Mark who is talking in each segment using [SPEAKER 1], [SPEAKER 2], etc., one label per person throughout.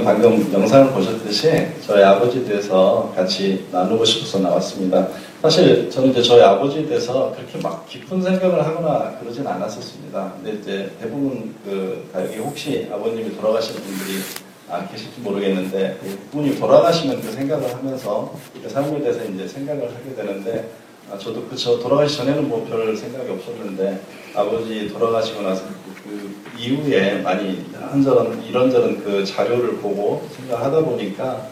[SPEAKER 1] 방금 영상을 보셨듯이 저희 아버지에 대해서 같이 나누고 싶어서 나왔습니다. 사실 저는 이제 저희 아버지에 대해서 그렇게 막 깊은 생각을 하거나 그러진 않았었습니다. 근데 이제 대부분 여기 혹시 아버님이 돌아가신 분들이 계실지 모르겠는데, 부모님 돌아가시면 그 생각을 하면서 그 삶에 대해서 이제 생각을 하게 되는데, 저도 저 돌아가시 전에는 뭐 별 생각이 없었는데, 아버지 돌아가시고 나서 그 이후에 많이 이런저런 그 자료를 보고 생각하다 보니까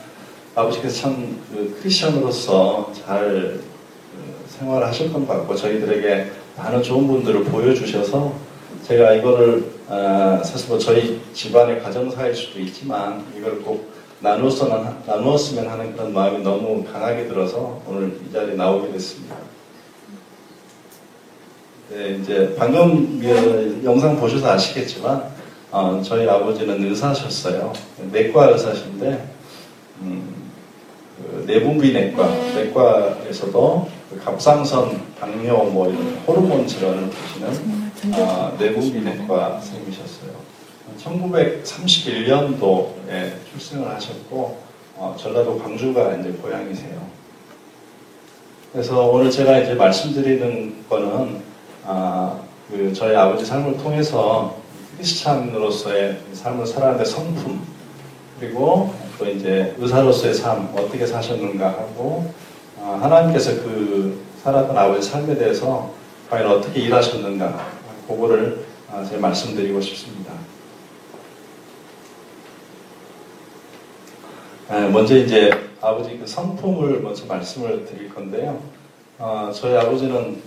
[SPEAKER 1] 아버지께서 참 크리스천으로서 잘 생활하셨던 것 같고, 저희들에게 많은 좋은 분들을 보여주셔서 제가 이거를 사실 뭐 저희 집안의 가정사일 수도 있지만 이걸 꼭 나누었으면 하는 그런 마음이 너무 강하게 들어서 오늘 이 자리에 나오게 됐습니다. 네, 이제 방금 영상 보셔서 아시겠지만 저희 아버지는 의사셨어요. 내과 의사신데 내분비내과에서도 갑상선, 당뇨 뭐 이런 호르몬 질환을 보시는 내분비내과 선생님이셨어요. 1931년도에 출생을 하셨고 전라도 광주가 이제 고향이세요. 그래서 오늘 제가 이제 말씀드리는 거는 저희 아버지 삶을 통해서 크리스찬으로서의 삶을 살아가는데 성품, 그리고 또 이제 의사로서의 삶 어떻게 사셨는가 하고 하나님께서 살았던 아버지 삶에 대해서 과연 어떻게 일하셨는가, 그거를 제가 말씀드리고 싶습니다. 먼저 이제 아버지 그 성품을 먼저 말씀을 드릴 건데요. 저희 아버지는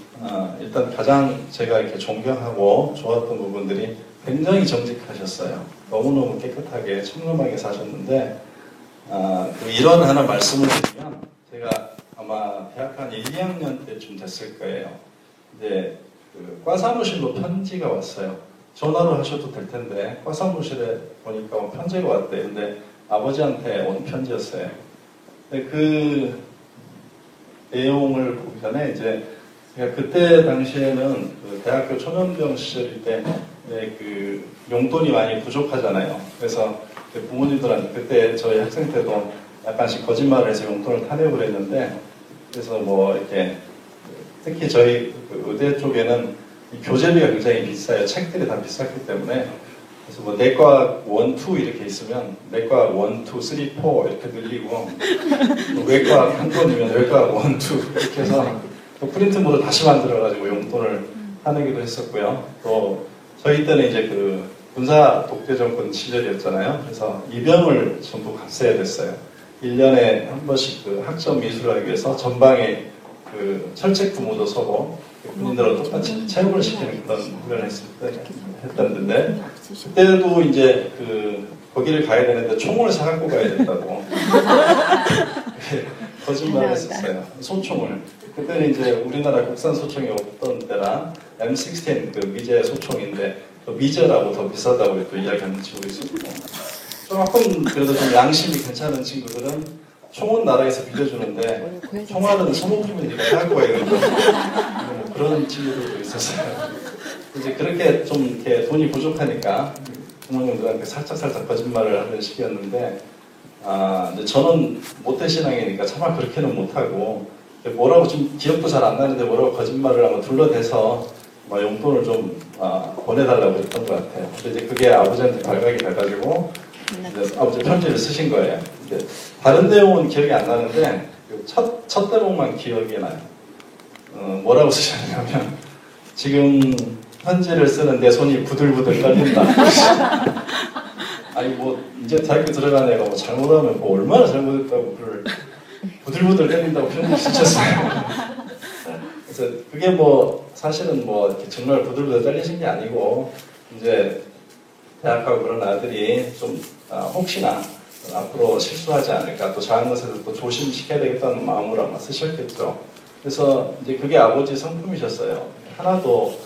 [SPEAKER 1] 일단 가장 제가 이렇게 존경하고 좋았던 부분들이 굉장히 정직하셨어요. 너무너무 깨끗하게 청렴하게 사셨는데, 일원 하나 말씀을 드리면, 제가 아마 대학 한 1, 2학년 때쯤 됐을 거예요. 이제 과 사무실로 편지가 왔어요. 전화로 하셔도 될 텐데 과 사무실에 보니까 편지가 왔대요. 근데 아버지한테 온 편지였어요. 근데 그 내용을 보기 전에 이제 제가 그때 당시에는 대학교 초년병 시절일 때 용돈이 많이 부족하잖아요. 그래서 부모님들한테 그때 저희 학생 때도 약간씩 거짓말을 해서 용돈을 타내고 그랬는데, 그래서 뭐 이렇게 특히 저희 의대 쪽에는 교재비가 굉장히 비싸요. 책들이 다 비쌌기 때문에. 그래서 뭐 내과 1, 2 이렇게 있으면 내과 1, 2, 3, 4 이렇게 늘리고, 외과 한 권이면 외과 1, 2 이렇게 해서 또 프린트물을 다시 만들어가지고 용돈을 타내기도 했었고요. 또 저희 때는 이제 군사 독재 정권 시절이었잖아요. 그래서 입영을 전부 갔어야 됐어요. 1년에 한 번씩 학점 미술을 하기 위해서 전방에 철책 부모도 서고 군인들하고 똑같이 체험을 시키는 그런 훈련을 했었는데, 그때도 이제 거기를 가야 되는데 총을 사갖고 가야 된다고 거짓말을 했었어요. 소총을. 그때는 이제 우리나라 국산 소총이 없던 때라 M16 미제 소총인데 미제라고 더 비싸다고 또 이야기하는 친구도 있었고, 조금 그래도 좀 양심이 괜찮은 친구들은 총은 나라에서 빌려주는데 총알은 소모품이니까 사갖고 가야 된다, 뭐 그런 친구들도 있었어요. 이제 그렇게 좀 이렇게 돈이 부족하니까 부모님들한테 살짝 거짓말을 하는 시기였는데, 근데 저는 모태신앙이니까 차마 그렇게는 못하고, 뭐라고 좀 기억도 잘 안 나는데 뭐라고 거짓말을 하고 둘러대서 용돈을 좀 보내달라고 했던 것 같아요. 근데 이제 그게 아버지한테 발각이 돼가지고 아버지 편지를 쓰신 거예요. 근데 다른 내용은 기억이 안 나는데 첫 대목만 기억이 나요. 뭐라고 쓰셨냐면, 지금 편지를 쓰는 내 손이 부들부들 떨린다. 아니 뭐 이제 대학교 들어간 애가 뭐 잘못하면 뭐 얼마나 잘못했다고 그걸 부들부들 떨린다고 편지 쓰셨어요. 그래서 그게 뭐 사실은 뭐 이렇게 정말 부들부들 떨리신 게 아니고, 이제 대학 가고 그런 아들이 좀 혹시나 앞으로 실수하지 않을까, 또 작은 것에서 또 조심시켜야 되겠다는 마음으로 아마 쓰셨겠죠. 그래서 이제 그게 아버지 성품이셨어요. 하나도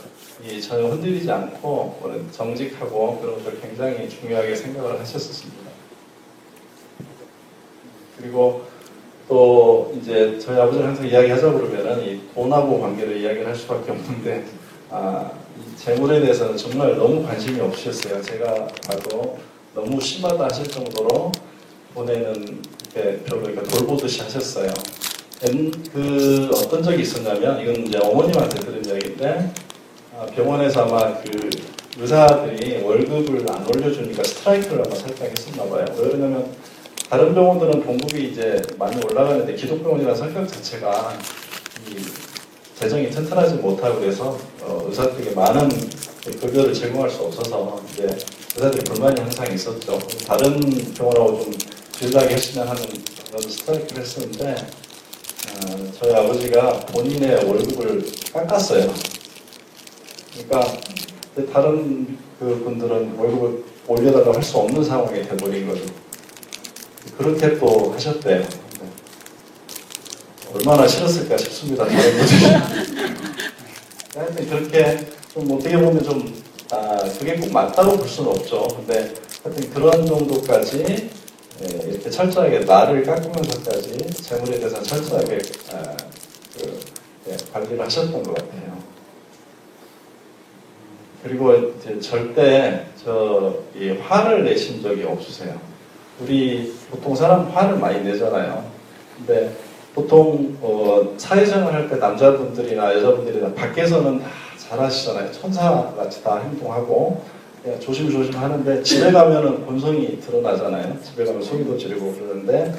[SPEAKER 1] 전혀 흔들리지 않고 정직하고 그런 것을 굉장히 중요하게 생각을 하셨었습니다. 그리고 또 이제 저희 아버지는 항상 이야기하자 그러면은 이 돈하고 관계를 이야기를 할 수밖에 없는데, 이 재물에 대해서는 정말 너무 관심이 없으셨어요. 제가 봐도 너무 심하다 하실 정도로 본인은 이렇게 별로 이렇게 돌보듯이 하셨어요. 그 어떤 적이 있었냐면, 이건 이제 어머님한테 들은 이야기인데, 병원에서 아마 그 의사들이 월급을 안 올려주니까 스트라이크를 아마 살짝 했었나 봐요. 왜 그러냐면 다른 병원들은 봉급이 이제 많이 올라가는데 기독병원이라는 성격 자체가 이 재정이 튼튼하지 못하고 그래서 의사들에게 많은 급여를 제공할 수 없어서 이제 의사들이 불만이 항상 있었죠. 다른 병원하고 좀 비슷하게 했으면 하는 그런 스트라이크를 했었는데 저희 아버지가 본인의 월급을 깎았어요. 그러니까 다른 그 분들은 월급을 올려달라고 할 수 없는 상황이 돼버린 거죠. 그렇게 또 하셨대요. 얼마나 싫었을까 싶습니다. 하여튼 그렇게 좀 어떻게 보면 좀 그게 꼭 맞다고 볼 수는 없죠. 근데 하여튼 그런 정도까지 이렇게 철저하게 나를 깎으면서까지 재물에 대해서 철저하게 관리를 하셨던 것 같아요. 그리고 이제 절대 이 화를 내신 적이 없으세요. 우리 보통 사람 화를 많이 내잖아요. 근데 보통 사회생활 할 때 남자분들이나 여자분들이나 밖에서는 다 잘하시잖아요. 천사같이 다 행동하고 그냥 조심조심 하는데 집에 가면은 본성이 드러나잖아요. 집에 가면 소리도 지르고 그러는데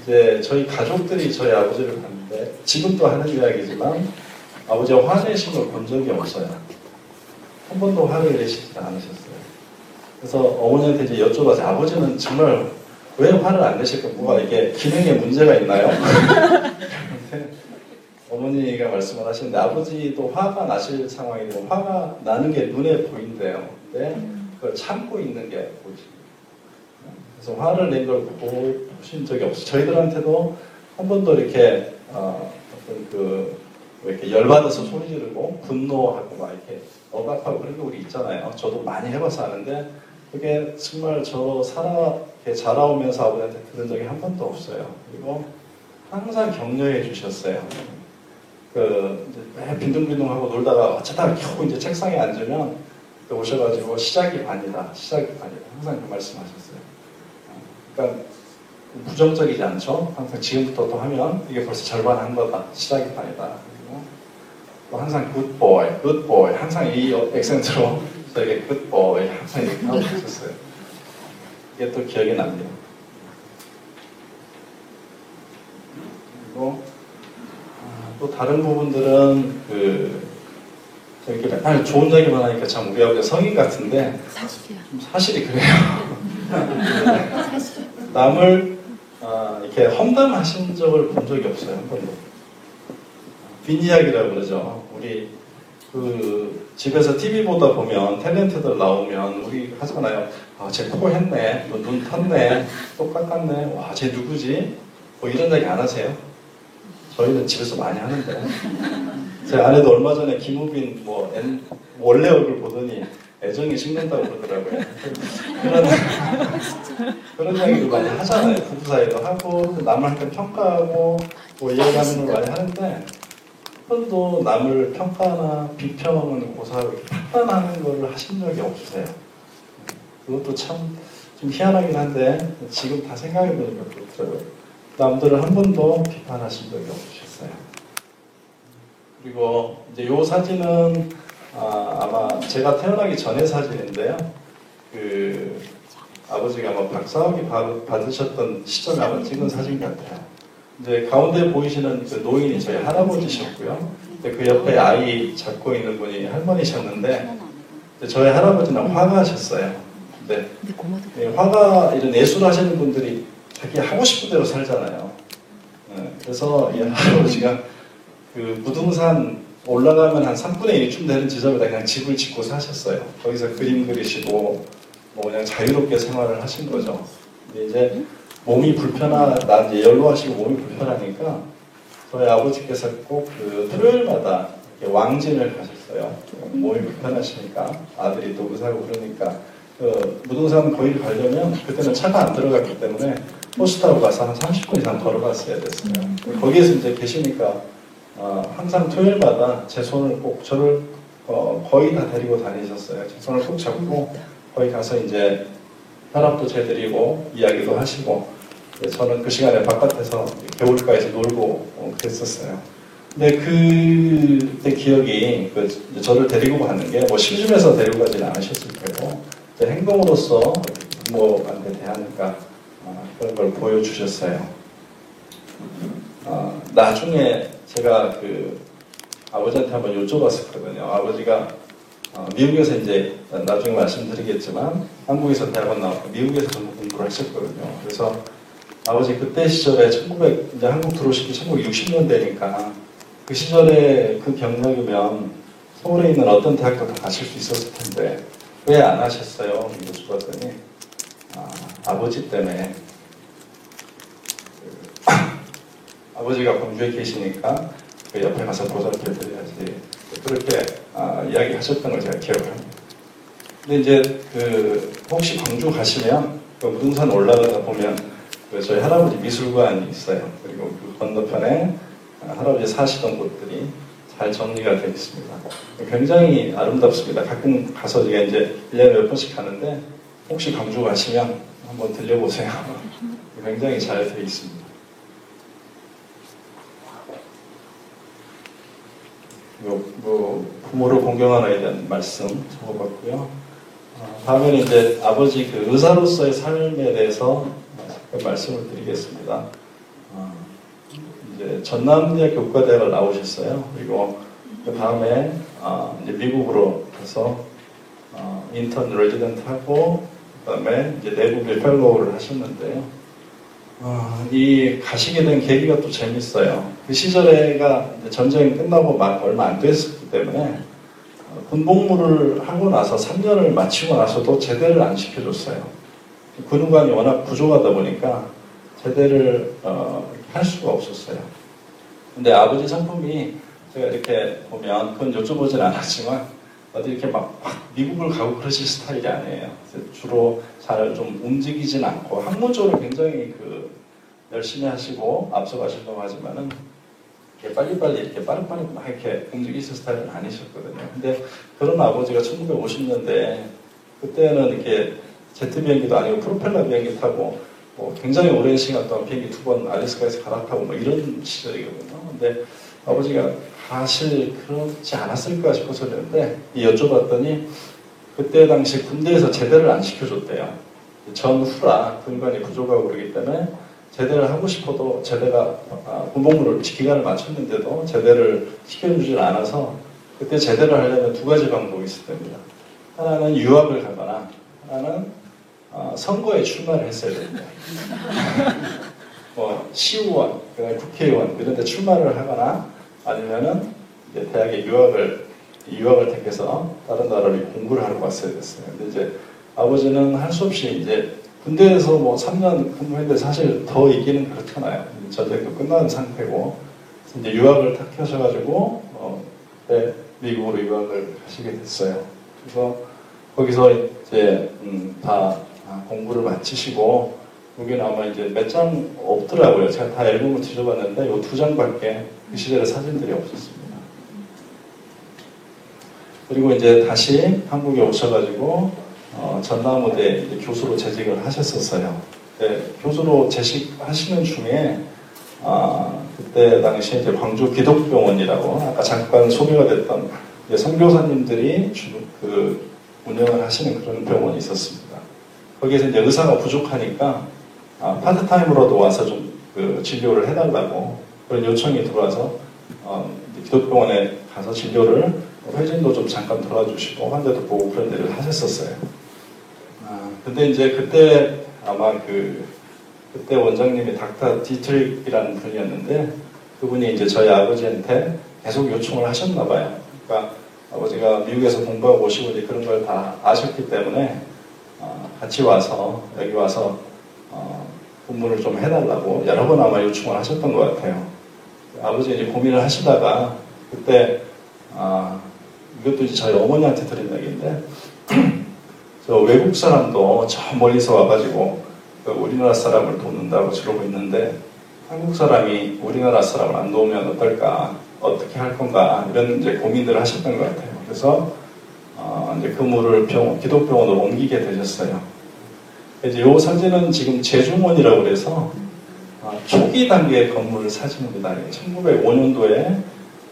[SPEAKER 1] 이제 저희 가족들이 저희 아버지를 봤는데 지금도 하는 이야기지만 아버지가 화내신 걸 본 적이 없어요. 한 번도 화를 내시지 않으셨어요. 그래서 어머니한테 이제 여쭤봐서 아버지는 정말 왜 화를 안 내실까? 뭐가 이게 기능에 문제가 있나요? 어머니가 말씀을 하시는데 아버지도 화가 나실 상황이고 화가 나는 게 눈에 보인대요. 근데 그걸 참고 있는 게 보이죠. 그래서 화를 낸 걸 보신 적이 없어요. 저희들한테도 한 번도 이렇게 이렇게 열받아서 소리 지르고 분노하고 막 이렇게 억압하고 그런 게 우리 있잖아요. 저도 많이 해봐서 아는데 그게 정말 저 자라오면서 아버지한테 들은 적이 한 번도 없어요. 그리고 항상 격려해 주셨어요. 매 빈둥빈둥하고 놀다가 어쩌다가 겨우 이제 책상에 앉으면 오셔가지고 시작이 반이다. 항상 그 말씀하셨어요. 그러니까 부정적이지 않죠. 항상 지금부터 또 하면 이게 벌써 절반 한 거다. 시작이 반이다. 그리고 또 항상 굿보이. 항상 이 액센트로 저에게 굿보이 항상 얘기하고 있었어요. 이게 또 기억이 납니다. 그리고 또 다른 부분들은 이렇게 맨날 좋은 얘기만 하니까 참 우리 아버지가 성인 같은데 사실이 그래요. 남을 이렇게 험담하신 적을 본 적이 없어요. 한 번도. 뒷이야기라고 그러죠. 우리 집에서 TV 보다 보면 탤런트들 나오면 우리 하잖아요. 쟤 코 했네, 눈 텄네, 또 깎았네, 와, 쟤 누구지? 뭐 이런 얘기 안 하세요? 저희는 집에서 많이 하는데 제 아내도 얼마 전에 김우빈 원래 얼굴 보더니 애정이 식는다고 그러더라고요. 그런 얘기를 많이 하잖아요. 부부 사이도 하고 남한테 평가하고 이야기하는 걸 많이 하는데 한 번도 남을 평가나 비평은 고사하고 판단하는 걸 하신 적이 없으세요. 그것도 참 좀 희한하긴 한데 지금 다 생각해보니까 그렇더라고요. 남들을 한 번도 비판하신 적이 없으셨어요. 그리고 이제 이 사진은 아마 제가 태어나기 전의 사진인데요. 아버지가 아마 박사학위 받으셨던 시점에 아마 찍은 사진 같아요. 이제 가운데 보이시는 그 노인이 저희 할아버지셨고요. 그 옆에 아이 잡고 있는 분이 할머니셨는데 저희 할아버지는 화가셨어요. 근데 화가 이런 예술 하시는 분들이 자기 하고 싶은 대로 살잖아요. 그래서 이 할아버지가 무등산 올라가면 한 3분의 1쯤 되는 지점에다 그냥 집을 짓고 사셨어요. 거기서 그림 그리시고 그냥 자유롭게 생활을 하신 거죠. 근데 이제 몸이 나 이제 연로하시고 몸이 불편하니까 저희 아버지께서 꼭 토요일마다 왕진을 가셨어요. 몸이 불편하시니까 아들이 또 의사고 그러니까 무등산 거기를 가려면 그때는 차가 안 들어갔기 때문에 버스 타고 가서 한 30분 이상 걸어갔어야 됐어요. 거기에서 이제 계시니까 항상 토요일마다 제 손을 꼭 저를 거의 다 데리고 다니셨어요. 제 손을 꼭 잡고 거기 가서 이제 혈압도 재드리고 이야기도 하시고, 저는 그 시간에 바깥에서 개울가에서 놀고 그랬었어요. 근데 그때 기억이 저를 데리고 가는 게 뭐 심심해서 데리고 가지는 않으셨을 테고 행동으로서 부모한테 대하니까 그런 걸 보여주셨어요. 나중에 제가 그 아버지한테 한번 여쭤봤었거든요. 아버지가 미국에서 이제 나중에 말씀드리겠지만 한국에서 대학원 나왔고 미국에서 전부 공부를 하셨거든요. 그래서 아버지 그때 시절에 이제 한국 들어오신 게 1960년대니까 그 시절에 그 경력이면 서울에 있는 어떤 대학도 다 가실 수 있었을 텐데 왜 안 하셨어요? 여쭤봤더니 아버지 때문에 아버지가 광주에 계시니까 그 옆에 가서 보살펴드려야지 그렇게 이야기하셨던 걸 제가 기억을 합니다. 근데 이제 혹시 광주 가시면 그 무등산 올라가다 보면 저희 할아버지 미술관이 있어요. 그리고 그 건너편에 할아버지 사시던 곳들이 잘 정리가 되어 있습니다. 굉장히 아름답습니다. 가끔 가서 제가 이제 1년에 몇 번씩 가는데 혹시 광주 가시면 한번 들려보세요. 굉장히 잘 되어 있습니다. 부모를 공경하는 에 대한 말씀 적어봤고요. 다음에는 이제 아버지 그 의사로서의 삶에 대해서 말씀을 드리겠습니다. 이제 전남대학교 의과대학을 나오셨어요. 그리고 그 다음에 이제 미국으로 가서 인턴 레지던트 하고 그 다음에 이제 내국의 펠로우를 하셨는데요. 이 가시게 된 계기가 또 재밌어요. 그 시절에가 전쟁이 끝나고 얼마 안 됐기 때문에 군복무를 하고 나서 3년을 마치고 나서도 제대를 안 시켜줬어요. 군의관이 워낙 부족하다 보니까 제대를 할 수가 없었어요. 근데 아버지 성품이 제가 이렇게 보면 그건 여쭤보진 않았지만 어디 이렇게 막 미국을 가고 그러실 스타일이 아니에요. 주로 잘 좀 움직이진 않고 학문적으로 굉장히 열심히 하시고 앞서가시려고 하지만은 빨리빨리 이렇게 빠르게 막 이렇게 움직이실 스타일은 아니셨거든요. 근데 그런 아버지가 1950년대 그때는 이렇게 제트 비행기도 아니고 프로펠러 비행기 타고 굉장히 오랜 시간 동안 비행기 2번 알래스카에서 갈아타고 뭐 이런 시절이거든요. 근데 아버지가 사실 그렇지 않았을까 싶어서 그랬는데 여쭤봤더니 그때 당시 군대에서 제대를 안 시켜줬대요. 전후라 군관이 부족하고 그러기 때문에 제대를 하고 싶어도 제대가 군복무를 기간을 맞췄는데도 제대를 시켜주질 않아서 그때 제대를 하려면 두 가지 방법이 있을 겁니다. 하나는 유학을 가거나 하나는 선거에 출마를 했어야 됩니다. 시의원, 국회의원 이런 데 출마를 하거나 아니면은 이제 대학에 유학을 택해서 다른 나라를 공부를 하러 왔어야 됐어요. 근데 이제 아버지는 할 수 없이 이제 군대에서 3년 근무했는데 사실 더 있기는 그렇잖아요. 전쟁도 끝난 상태고 이제 유학을 탁 하셔가지고 그때 미국으로 유학을 가시게 됐어요. 그래서 거기서 이제 다 공부를 마치시고 여기는 아마 이제 몇 장 없더라고요. 제가 다 앨범을 뒤져봤는데 이 2장밖에 그 시절에 사진들이 없었습니다. 그리고 이제 다시 한국에 오셔가지고 전남의대 교수로 재직을 하셨었어요. 교수로 재직하시는 중에 그때 당시에 이제 광주 기독병원이라고 아까 잠깐 소개가 됐던 선교사님들이 운영을 하시는 그런 병원이 있었습니다. 거기에서 이제 의사가 부족하니까 파트타임으로도 와서 좀 진료를 해달라고 그런 요청이 들어와서 기독병원에 가서 진료를 회진도 좀 잠깐 돌아주시고 환자도 보고 그런 일을 하셨었어요. 근데 이제 그때 아마 그때 원장님이 닥터 디트릭이라는 분이었는데 그분이 이제 저희 아버지한테 계속 요청을 하셨나 봐요. 그러니까 아버지가 미국에서 공부하고 오시고 이제 그런 걸 다 아셨기 때문에 같이 와서 여기 와서 근무를 좀 해달라고 여러 번 아마 요청을 하셨던 것 같아요. 아버지 이제 고민을 하시다가 그때 이것도 이제 저희 어머니한테 들은 얘기인데 저 외국 사람도 저 멀리서 와가지고 우리나라 사람을 돕는다고 저러고 있는데 한국 사람이 우리나라 사람을 안 도우면 어떨까, 어떻게 할 건가 이런 이제 고민들을 하셨던 것 같아요. 그래서 이제 근무를 기독병원으로 옮기게 되셨어요. 이제 이 사진은 지금 제중원이라고 그래서 초기 단계의 건물 사진입니다. 1905년도에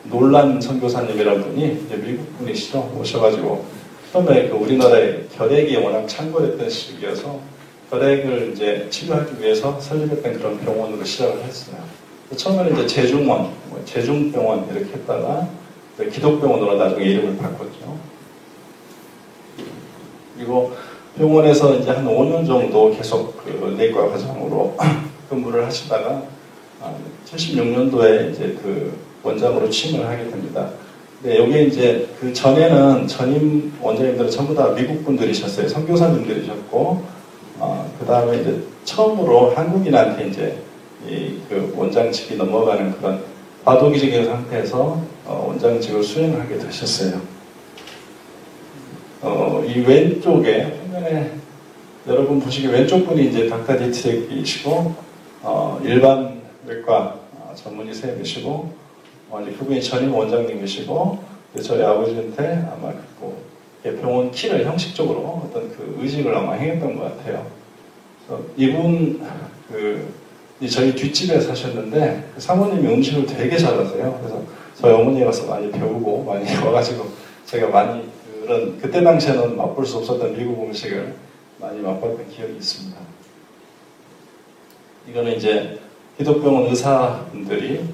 [SPEAKER 1] 놀란 선교사님이라는 분이 이제 미국 분이시죠. 오셔가지고 처음에 그 우리나라의 결핵이 워낙 창궐했던 시기여서 결핵을 이제 치료하기 위해서 설립했던 그런 병원으로 시작을 했어요. 처음에는 이제 제중원, 제중병원 이렇게 했다가 기독병원으로 나중에 이름을 바꿨죠. 그리고 병원에서 이제 한 5년 정도 계속 그 내과 과장으로 근무를 하시다가 76년도에 이제 그 원장으로 취임을 하게 됩니다. 근데 여기 이제 그 전에는 전임 원장님들은 전부 다 미국 분들이셨어요. 선교사님들이셨고, 그 다음에 이제 처음으로 한국인한테 이제 그 원장직이 넘어가는 그런 과도기적인 상태에서 원장직을 수행하게 되셨어요. 이 왼쪽에 화면에 여러분 보시기 왼쪽 분이 이제 닥터 디트렉이시고 일반 외과 전문의 쌤이시고 이제 그분이 전임 원장님이시고 저희 아버지한테 아마 병원 키를 형식적으로 어떤 그 의식을 아마 행했던 것 같아요. 그래서 이분 저희 뒷집에 사셨는데 그 사모님이 음식을 되게 잘하세요. 그래서 저희 어머니가 가서 많이 배우고 많이 와가지고 제가 많이 그때 당시에는 맛볼 수 없었던 미국 음식을 많이 맛봤던 기억이 있습니다. 이거는 이제 기독병원 의사분들이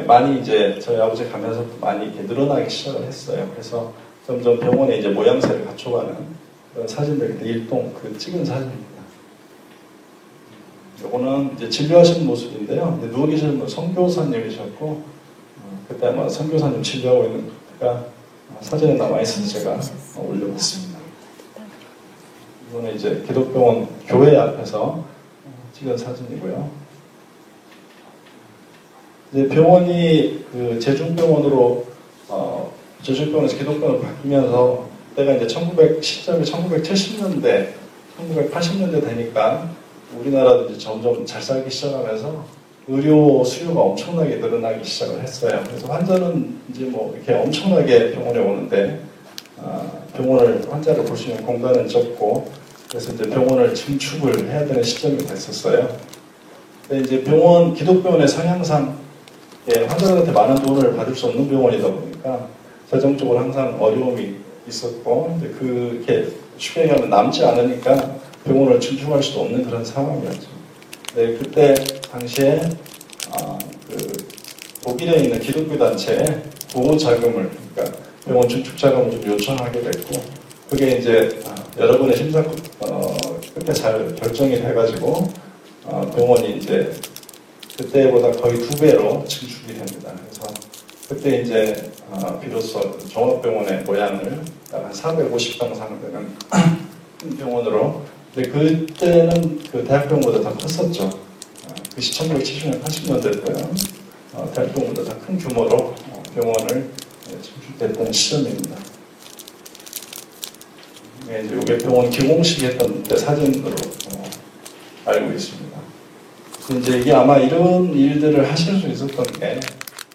[SPEAKER 1] 많이 이제 저희 아버지 가면서 많이 이렇게 늘어나기 시작을 했어요. 그래서 점점 병원에 이제 모양새를 갖춰가는 그런 사진들, 일동 찍은 사진입니다. 요거는 이제 진료하시는 모습인데요. 누워 계시는 분 선교사님이셨고, 그때 아마 선교사님 진료하고 있는 때가 사진에 남아있어서 제가 올려봤습니다. 이거는 이제 기독병원 교회 앞에서 찍은 사진이고요. 이제 병원이 그 제중병원으로 제중병원에서 기독병원으로 바뀌면서 그때가 이제 시점이 1970년대, 1980년대 되니까 우리나라도 이제 점점 잘 살기 시작하면서 의료 수요가 엄청나게 늘어나기 시작을 했어요. 그래서 환자는 이제 뭐 이렇게 엄청나게 병원에 오는데 환자를 볼 수 있는 공간은 적고 그래서 이제 병원을 증축을 해야 되는 시점이 됐었어요. 근데 이제 기독병원의 성향상 환자들한테 많은 돈을 받을 수 없는 병원이다 보니까 재정적으로 항상 어려움이 있었고 이제 그렇게 쉽게 얘기하면 남지 않으니까 병원을 증축할 수도 없는 그런 상황이었죠. 네, 그때 당시에 독일에 있는 기독교 단체에 보호 자금을, 그러니까 병원 증축 자금을 좀 요청하게 됐고, 그게 이제 여러분의 심사 끝에 잘 결정이 돼가지고 병원이 이제 그때보다 거의 2배로 증축이 됩니다. 그래서 그때 이제 비로소 종합병원의 모양을 한 450정 상되는 병원으로. 근데 그때는 그 대학병원보다 더 컸었죠. 그 1970년, 80년대 때는 대학병원보다 더 큰 규모로 병원을 증축됐던 시점입니다. 이제 이게 병원 기공식 했던 때 사진으로 알고 있습니다. 이제 이게 아마 이런 일들을 하실 수 있었던 게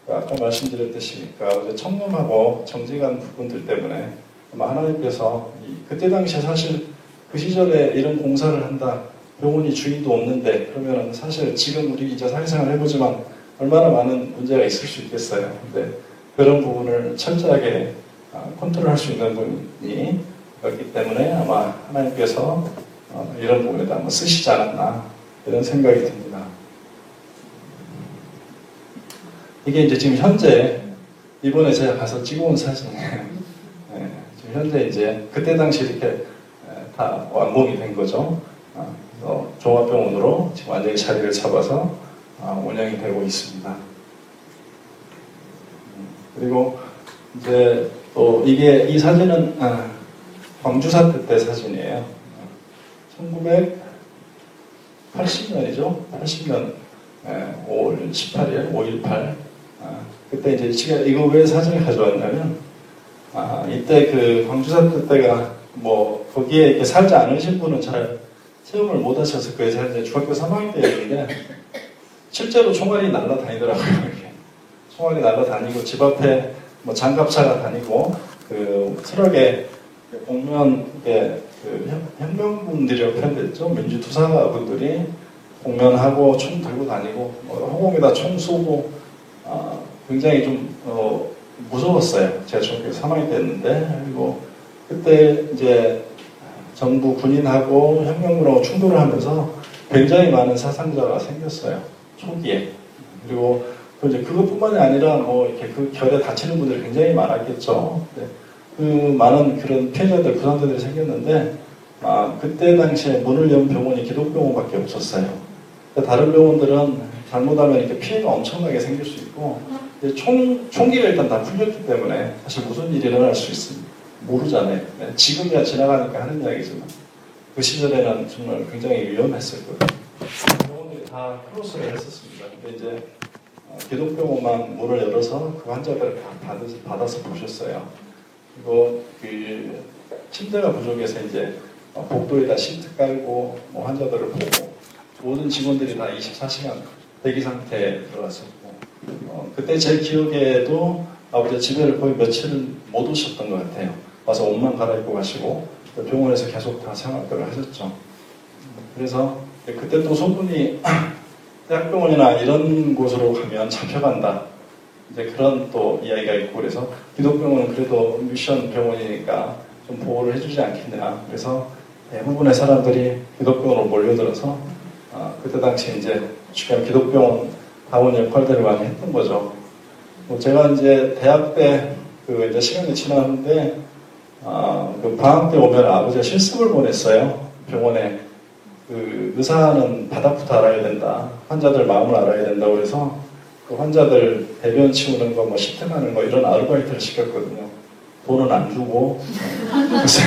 [SPEAKER 1] 아까 말씀드렸듯이 청렴하고 정직한 부분들 때문에 아마 하나님께서 그때 당시에 사실 그 시절에 이런 공사를 한다. 병원이 주인도 없는데 그러면 사실 지금 우리 이제 사회생활 해보지만 얼마나 많은 문제가 있을 수 있겠어요. 근데 그런 부분을 철저하게 컨트롤할 수 있는 분이 였기 때문에 아마 하나님께서 이런 부분에도 한번 쓰시지 않았나 이런 생각이 듭니다. 이게 이제 지금 현재 이번에 제가 가서 찍어온 사진이에요. 네, 지금 현재 이제 그때 당시 이렇게 다 완공이 된 거죠. 종합병원으로 지금 완전히 자리를 잡아서 운영이 되고 있습니다. 그리고 이제 또 이 사진은 광주 사태 때 사진이에요. 1980년이죠. 80년 5월 18일, 5.18. 그때 이제 이거 왜 사진을 가져왔냐면 이때 그 광주 사태 때가 뭐 거기에 이렇게 살지 않으신 분은 잘 체험을 못 하셔서 그게 제가 이제 중학교 3학년 때 얘기인데 실제로 총알이 날아다니더라고요. 이렇게 총알이 날아다니고 집 앞에 뭐 장갑차가 다니고 그 트럭에 공무원 그 혁명군들이라고 표현됐죠. 민주투사분들이 공면하고 총 들고 다니고 허공에다 총 쏘고 굉장히 좀 무서웠어요. 제가 중학교 3학년 때였는데 그리고 그때 이제 정부 군인하고 혁명군하고 충돌을 하면서 굉장히 많은 사상자가 생겼어요. 초기에. 그리고 이제 그것뿐만이 아니라 뭐 이렇게 그 결에 다치는 분들이 굉장히 많았겠죠. 네. 그 많은 그런 피해자들, 부상자들이 생겼는데 그때 당시에 문을 연 병원이 기독병원밖에 없었어요. 다른 병원들은 잘못하면 이렇게 피해가 엄청나게 생길 수 있고 총기를 일단 다 풀렸기 때문에 사실 무슨 일이 일어날 수 있습니다. 모르잖아요. 네. 지금이야 지나가니까 하는 이야기지만 그 시절에는 정말 굉장히 위험했을 거예요. 병원들이 다 클로스를 했었습니다. 근데 이제 기독병원만 문을 열어서 그 환자들을 다 받아서 보셨어요. 그리고 그 침대가 부족해서 이제 복도에다 시트 깔고 뭐 환자들을 보고 모든 직원들이 다 24시간 대기 상태에 들어갔었고 그때 제 기억에도 아버지 집에를 거의 며칠을 못 오셨던 것 같아요. 와서 옷만 갈아입고 가시고 병원에서 계속 다 생활들을 하셨죠. 그래서 그때 또 소문이 대학병원이나 이런 곳으로 가면 잡혀간다. 이제 그런 또 이야기가 있고 그래서 기독병원은 그래도 미션 병원이니까 좀 보호를 해주지 않겠냐. 그래서 대부분의 사람들이 기독병원으로 몰려들어서 그때 당시 이제 주변 기독병원 다운 역할들을 많이 했던 거죠. 제가 이제 대학 때 그 이제 시간이 지났는데 그 방학 때 오면 아버지가 실습을 보냈어요. 병원에. 그 의사는 바닥부터 알아야 된다. 환자들 마음을 알아야 된다. 그래서 그 환자들 대변 치우는 거, 뭐 시트하는 거 이런 아르바이트를 시켰거든요. 돈은 안 주고. 그래서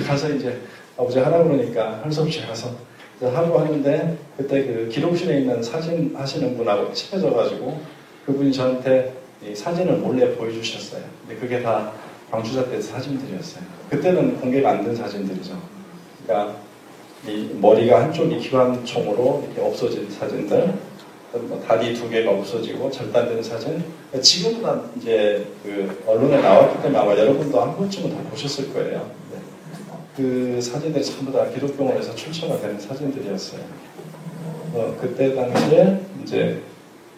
[SPEAKER 1] 가서 이제 아버지 하라고 그러니까 할 수 없이 가서 하고 하는데 그때 그 기록실에 있는 사진 하시는 분하고 친해져가지고 그분이 저한테 이 사진을 몰래 보여주셨어요. 근데 그게 다 광주사 때 사진들이었어요. 그때는 공개가 안 된 사진들이죠. 그러니까 이 머리가 한쪽이 기관총으로 이렇게 없어진 사진들, 뭐 다리 2개가 없어지고 절단된 사진. 지금은 이제 그 언론에 나왔기 때문에 아마 여러분도 한 번쯤은 다 보셨을 거예요. 네. 그 사진들이 전부 다 기독병원에서 출처가 되는 사진들이었어요. 그때 당시에 이제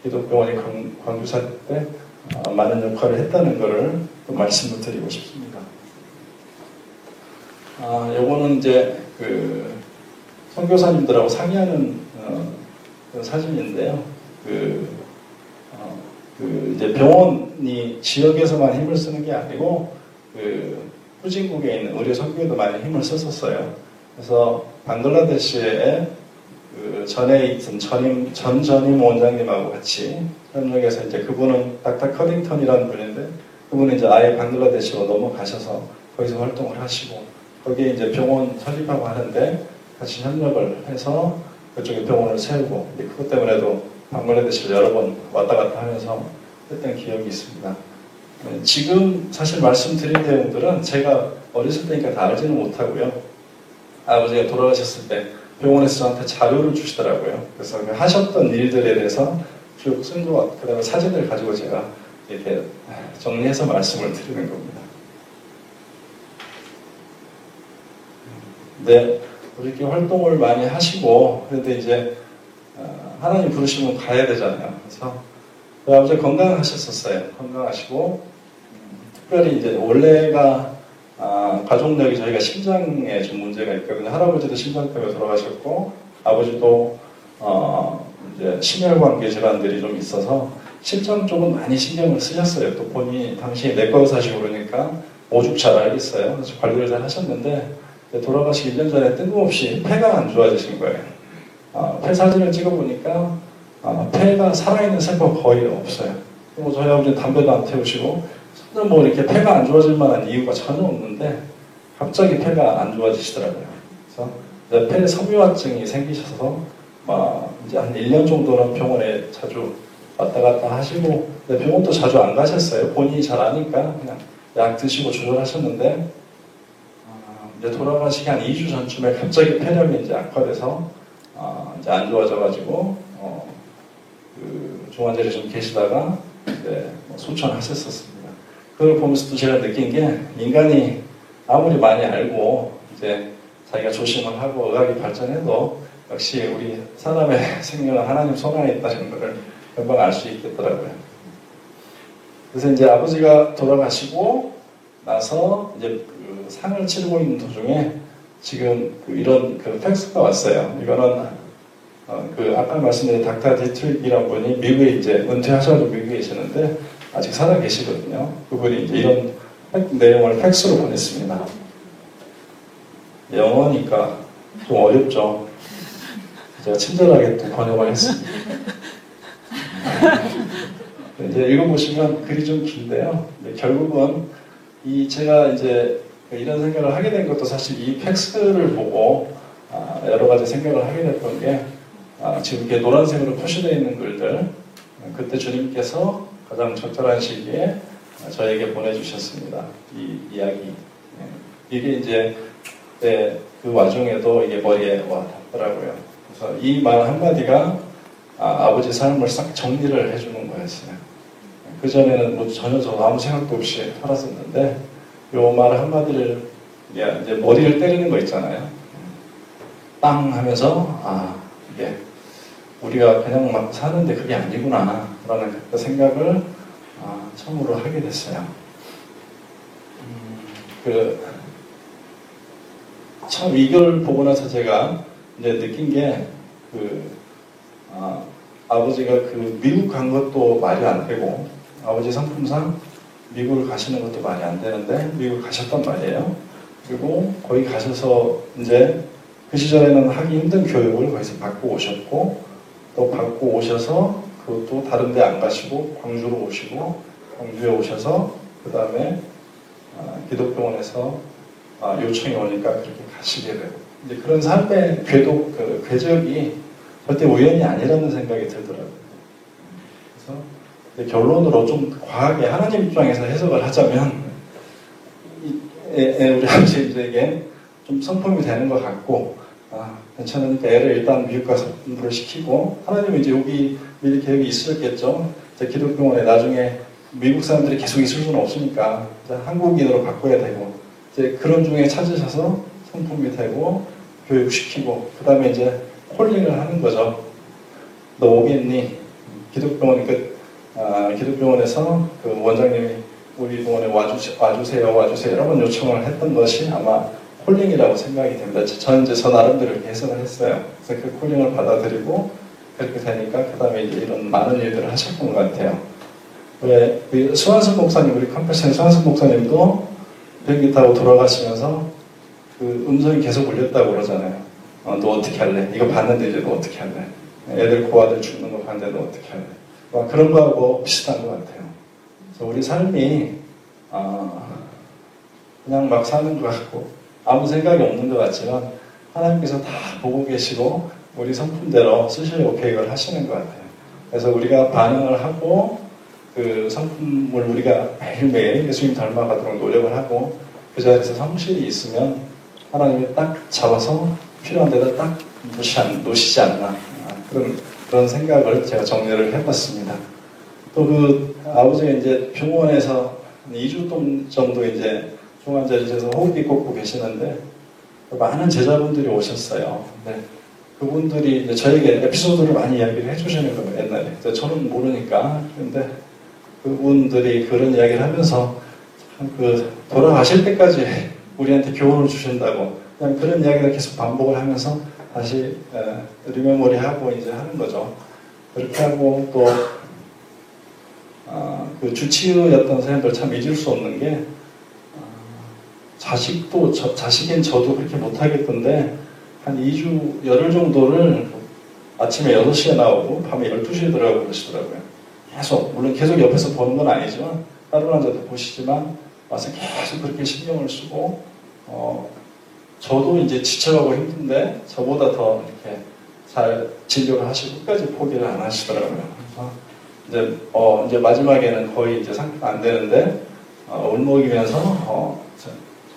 [SPEAKER 1] 기독병원이 광주사 때 많은 역할을 했다는 것을 또 말씀을 드리고 싶습니다. 요거는 이제 그 선교사님들하고 상의하는 그 사진인데요. 이제 병원이 지역에서만 힘을 쓰는 게 아니고 그 후진국에 있는 의료 선교에도 많이 힘을 썼었어요. 그래서 방글라데시에 그 전에 있던 전 전임 원장님하고 같이 협력해서 이제 그분은 닥터 커링턴이라는 분인데 그분은 이제 아예 방글라데시로 넘어가셔서 거기서 활동을 하시고 거기에 이제 병원 설립하고 하는데 같이 협력을 해서 그쪽에 병원을 세우고 그것 때문에도 방글라데시를 여러 번 왔다 갔다 하면서 했던 기억이 있습니다. 지금 사실 말씀드린 내용들은 제가 어렸을 때니까 다 알지는 못하고요. 아버지가 돌아가셨을 때 병원에서 저한테 자료를 주시더라고요. 그래서 하셨던 일들에 대해서 쭉 쓴 것, 그 다음에 사진을 가지고 제가 이렇게 정리해서 말씀을 드리는 겁니다. 네, 이렇게 활동을 많이 하시고, 그런데 이제 하나님 부르시면 가야 되잖아요. 그래서 아버지 건강하셨었어요. 건강하시고, 특별히 이제 원래가 가족력이 저희가 심장에 좀 문제가 있거든요. 할아버지도 심장 때문에 돌아가셨고, 아버지도 이제 심혈관계 질환들이 좀 있어서 심장 쪽은 많이 신경을 쓰셨어요. 또 본인이 당시에 내과 의사시고 그러니까 오죽 잘 알겠어요. 그래서 관리를 잘 하셨는데 돌아가시기 1년 전에 뜬금없이 폐가 안 좋아지신 거예요. 폐 사진을 찍어보니까 폐가 살아있는 세포가 거의 없어요. 뭐 저희 아버지는 담배도 안 태우시고 전혀 뭐 이렇게 폐가 안 좋아질 만한 이유가 전혀 없는데 갑자기 폐가 안 좋아지시더라고요. 그래서 폐 섬유화증이 생기셔서 이제 한 1년 정도는 병원에 자주 왔다 갔다 하시고 병원도 자주 안 가셨어요. 본인이 잘 아니까 그냥 약 드시고 조절하셨는데 이제 돌아가시기 한 2주 전쯤에 갑자기 폐렴이 이제 악화돼서 이제 안 좋아져가지고 그 중환자실에 좀 계시다가 이제 소천하셨었습니다. 그걸 보면서 또 제가 느낀 게 인간이 아무리 많이 알고 때 자기가 조심을 하고 의학이 발전해도 역시 우리 사람의 생명은 하나님 손 안에 있다는 것을 금방 알 수 있겠더라고요. 그래서 이제 아버지가 돌아가시고 나서 이제 그 상을 치르고 있는 도중에 지금 이런 팩스가 왔어요. 이거는 그 아까 말씀드린 닥터 디트릭이라는 분이 미국에 이제 은퇴하셔서 미국에 계시는데 아직 살아 계시거든요. 그분이 이제 이런 내용을 팩스로 보냈습니다. 영어니까 좀 어렵죠. 제가 친절하게 또 번역을 했습니다. 이제 읽어보시면 글이 좀 긴데요. 결국은 제가 이제 이런 생각을 하게 된 것도 사실 이 팩스를 보고 여러 가지 생각을 하게 됐던 게 지금 이렇게 노란색으로 표시되어 있는 글들 그때 주님께서 가장 적절한 시기에 저에게 보내주셨습니다. 이 이야기. 이게 이제 그 와중에도 이게 머리에 와 닿더라고요. 그래서 이 말 한마디가 아버지 삶을 싹 정리를 해주는 거였어요. 그전에는 뭐 전혀 저도 아무 생각도 없이 살았었는데 요 말 한마디를 이제 머리를 때리는 거 있잖아요. 땅 하면서 이게 우리가 그냥 막 사는데 그게 아니구나 라는 생각을 처음으로 하게 됐어요. 참 이걸 보고 나서 제가 이제 느낀 게 아버지가 미국 간 것도 말이 안 되고 아버지 성품상 미국을 가시는 것도 말이 안 되는데 미국 가셨단 말이에요. 그리고 거기 가셔서 이제 그 시절에는 하기 힘든 교육을 거기서 받고 오셨고 또 받고 오셔서 그것도 다른 데 안 가시고 광주로 오시고 광주에 오셔서 그 다음에 기독병원에서 요청이 오니까 그렇게 가시게 되고 이제 그런 삶의 궤적이 절대 우연이 아니라는 생각이 들더라고요. 그래서 결론으로 좀 과하게 하나님 입장에서 해석을 하자면 우리 아버지에게 좀 성품이 되는 것 같고 괜찮으니까 애를 일단 미국 가서 공부를 시키고 하나님은 이제 여기 미리 계획이 있었겠죠. 기독병원에 나중에 미국 사람들이 계속 있을 수는 없으니까 한국인으로 바꿔야 되고 이제 그런 중에 찾으셔서 성품이 되고 교육시키고 그 다음에 이제 콜링을 하는 거죠. 너 오겠니? 기독병원에서 그 원장님이 우리 병원에 와주세요 여러 번 요청을 했던 것이 아마 콜링이라고 생각이 됩니다. 저는 이제 저 나름대로 이렇게 해석을 했어요. 그래서 그 콜링을 받아들이고 그렇게 되니까 그 다음에 이제 이런 많은 일들을 하셨던 것 같아요. 왜 수완순 목사님, 우리 컴패션 수완순 목사님도 비행기 타고 돌아가시면서 그 음성이 계속 울렸다고 그러잖아요. 너 어떻게 할래? 이거 봤는데 이제 너 어떻게 할래? 애들 고아들 죽는 거 봤는데 너 어떻게 할래? 그런 거하고 비슷한 것 같아요. 그래서 우리 삶이 그냥 막 사는 것 같고 아무 생각이 없는 것 같지만 하나님께서 다 보고 계시고 우리 성품대로 쓰시려고 계획을 하시는 것 같아요. 그래서 우리가 반응을 하고 그 성품을 우리가 매일매일 예수님 닮아가도록 노력을 하고 그 자리에서 성실히 있으면 하나님이 딱 잡아서 필요한 데다 딱 놓으시지 않나 그런 생각을 제가 정리를 해봤습니다. 또 그 아버지가 이제 병원에서 2주 정도 이제 중환자실에서 호흡기 꽂고 계시는데 많은 제자분들이 오셨어요. 근데 그분들이 이제 저에게 에피소드를 많이 이야기를 해주시는 거예요. 옛날에 저는 모르니까. 근데 그분들이 그런 이야기를 하면서 참 돌아가실 때까지 우리한테 교훈을 주신다고 그냥 그런 이야기를 계속 반복을 하면서 다시 리메모리하고 이제 하는 거죠. 그렇게 하고 또 그 주치의였던 사람들 참 잊을 수 없는 게 자식인 저도 그렇게 못하겠던데 한 2주 열흘 정도를 아침에 6시에 나오고 밤에 12시에 들어가고 그러시더라고요. 물론 계속 옆에서 보는 건 아니지만 다른 환자도 보시지만 와서 계속 그렇게 신경을 쓰고 저도 이제 지쳐가고 힘든데 저보다 더 이렇게 잘 진료를 하시고 끝까지 포기를 안 하시더라고요. 그래서 이제 마지막에는 거의 이제 상태가 안 되는데 울먹이면서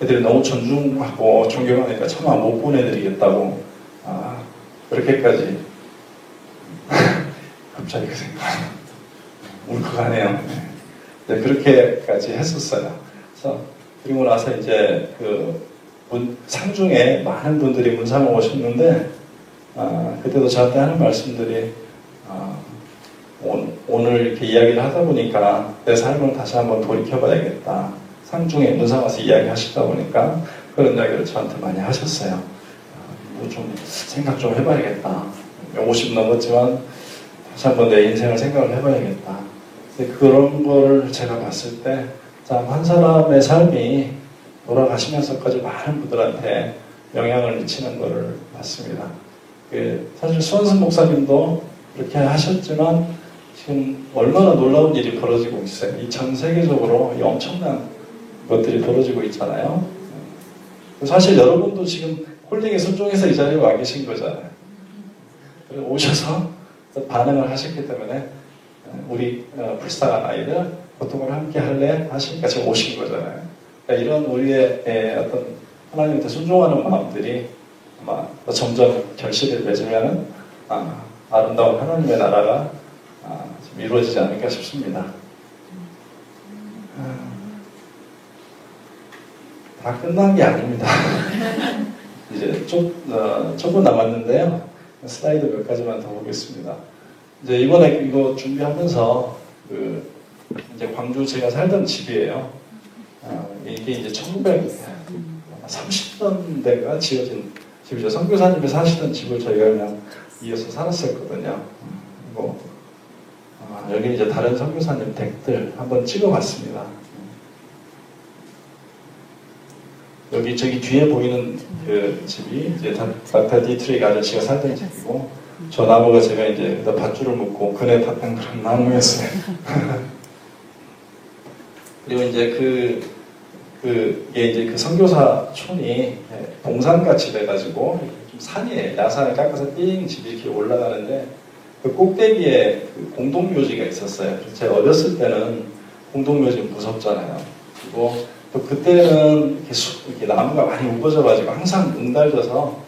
[SPEAKER 1] 애들이 너무 존중하고 존경하니까 차마 못 보내드리겠다고 그렇게까지 갑자기 그 생각 울컥하네요. 네, 그렇게까지 했었어요. 그래서 그리고 나서 이제 상중에 많은 분들이 문상을 오셨는데 그때도 저한테 하는 말씀들이 오늘 이렇게 이야기를 하다 보니까 내 삶을 다시 한번 돌이켜봐야겠다. 상중에 문상 와서 이야기하시다 보니까 그런 이야기를 저한테 많이 하셨어요. 뭐 좀 생각 좀 해봐야겠다. 50 넘었지만 다시 한번 내 인생을 생각을 해봐야겠다. 근데 그런 걸 제가 봤을 때 참 한 사람의 삶이 돌아가시면서까지 많은 분들한테 영향을 미치는 것을 봤습니다. 사실 수원순 목사님도 그렇게 하셨지만 지금 얼마나 놀라운 일이 벌어지고 있어요. 이 전 세계적으로 이 엄청난 것들이 벌어지고 있잖아요. 사실 여러분도 지금 홀링에 순종해서 이 자리에 와 계신 거잖아요. 오셔서 반응을 하셨기 때문에 우리 불쌍한 아이들 고통을 함께 할래 하시니까 지금 오신 거잖아요. 그러니까 이런 우리의 어떤 하나님한테 순종하는 마음들이 아마 점점 결실을 맺으면 아름다운 하나님의 나라가 좀 이루어지지 않을까 싶습니다. 다 끝난 게 아닙니다. 이제 조금 남았는데요. 슬라이드 몇 가지만 더 보겠습니다. 이제 이번에 이거 준비하면서 이제 광주 제가 살던 집이에요. 이게 이제 1930년대가 지어진 집이죠. 선교사님이 사시던 집을 저희가 그냥 이어서 살았었거든요. 그리고 여기 이제 다른 선교사님 댁들 한번 찍어봤습니다. 여기 저기 뒤에 보이는 그 집이 이제 닥터 디트릭 아저씨가 살던 집이고, 저 나무가 제가 이제 밧줄을 묶고 그네 탔던 그런 나무였어요. 그리고 이제 이게 이제 그 선교사촌이 동산같이 돼가지고 좀 산이에요. 야산을 깎아서 띵 집이 이렇게 올라가는데 그 꼭대기에 그 공동묘지가 있었어요. 제가 어렸을 때는 공동묘지 무섭잖아요. 그리고 또 그때는 이렇게 나무가 많이 우거져가지고 항상 응달져서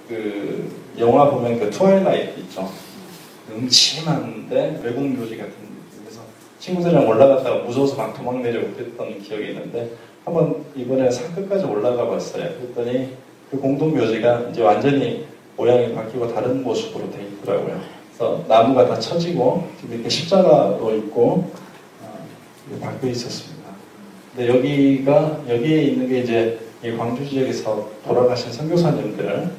[SPEAKER 1] 그 영화 보면 그 트와일라이트 있죠. 음침한데 외국 묘지 같은 데서 친구들이랑 올라갔다가 무서워서 막 도망 내려고 그랬던 기억이 있는데 한번 이번에 산 끝까지 올라가 봤어요. 그랬더니 그 공동묘지가 이제 완전히 모양이 바뀌고 다른 모습으로 돼 있더라고요. 그래서 나무가 다 처지고 이렇게 십자가로 있고 바뀌어 있었습니다. 근데 여기에 있는 게 이제 이 광주 지역에서 돌아가신 선교사님들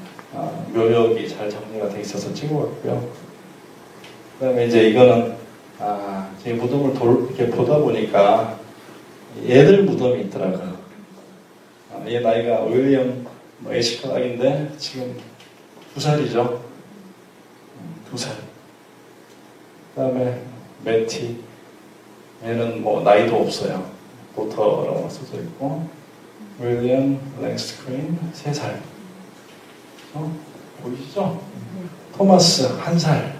[SPEAKER 1] 묘역이 잘 정리가 돼 있어서 찍어봤고요. 그 다음에 이제 이거는 제 무덤을 이렇게 보다 보니까 애들 무덤이 있더라고요. 얘 나이가 윌리엄 에시카락인데 지금 2살이죠. 2살. 그 다음에 매티, 얘는 뭐 나이도 없어요. 도터라고 써져 있고, 윌리엄 랭스크린 3살. 보이시죠? 토마스 1살.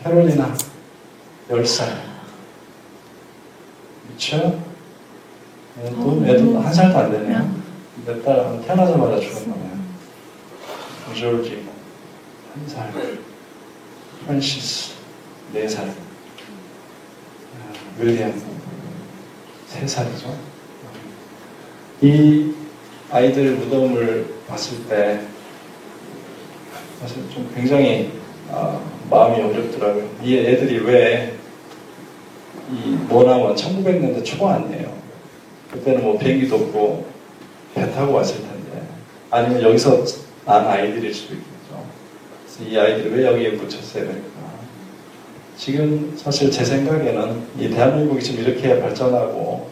[SPEAKER 1] 캐롤리나 10살. 미쳐? 애도 1살도 안 되네요. 몇 달 태어나자마자 죽었나봐요. 조지 1살. 프란시스 4살. 윌리엄 3살이죠. 이 아이들 무덤을 봤을 때 사실 좀 굉장히 마음이 어렵더라고요. 이 애들이 왜 이 머나먼 1900년대 초 아니에요. 그때는 뭐 비행기도 없고 배 타고 왔을 텐데, 아니면 여기서 난 아이들일 수도 있겠죠. 그래서 이 아이들이 왜 여기에 묻혔어야 될까? 지금 사실 제 생각에는 이 대한민국이 지금 이렇게 발전하고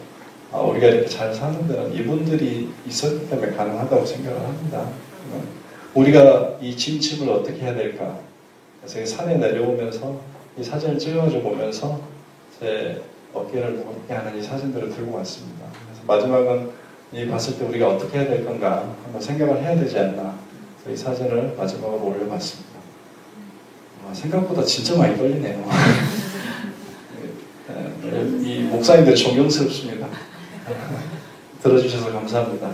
[SPEAKER 1] 우리가 이렇게 잘 사는 데는 이분들이 있었기 때문에 가능하다고 생각을 합니다. 우리가 이 짐집을 어떻게 해야 될까? 그래서 산에 내려오면서 이 사진을 찍어가지고 보면서 제 어깨를 무겁게 하는 이 사진들을 들고 왔습니다. 그래서 마지막은 이 봤을 때 우리가 어떻게 해야 될 건가 한번 생각을 해야 되지 않나. 그래서 이 사진을 마지막으로 올려봤습니다. 생각보다 진짜 많이 떨리네요. 이 목사님들 존경스럽습니다. 들어주셔서 감사합니다.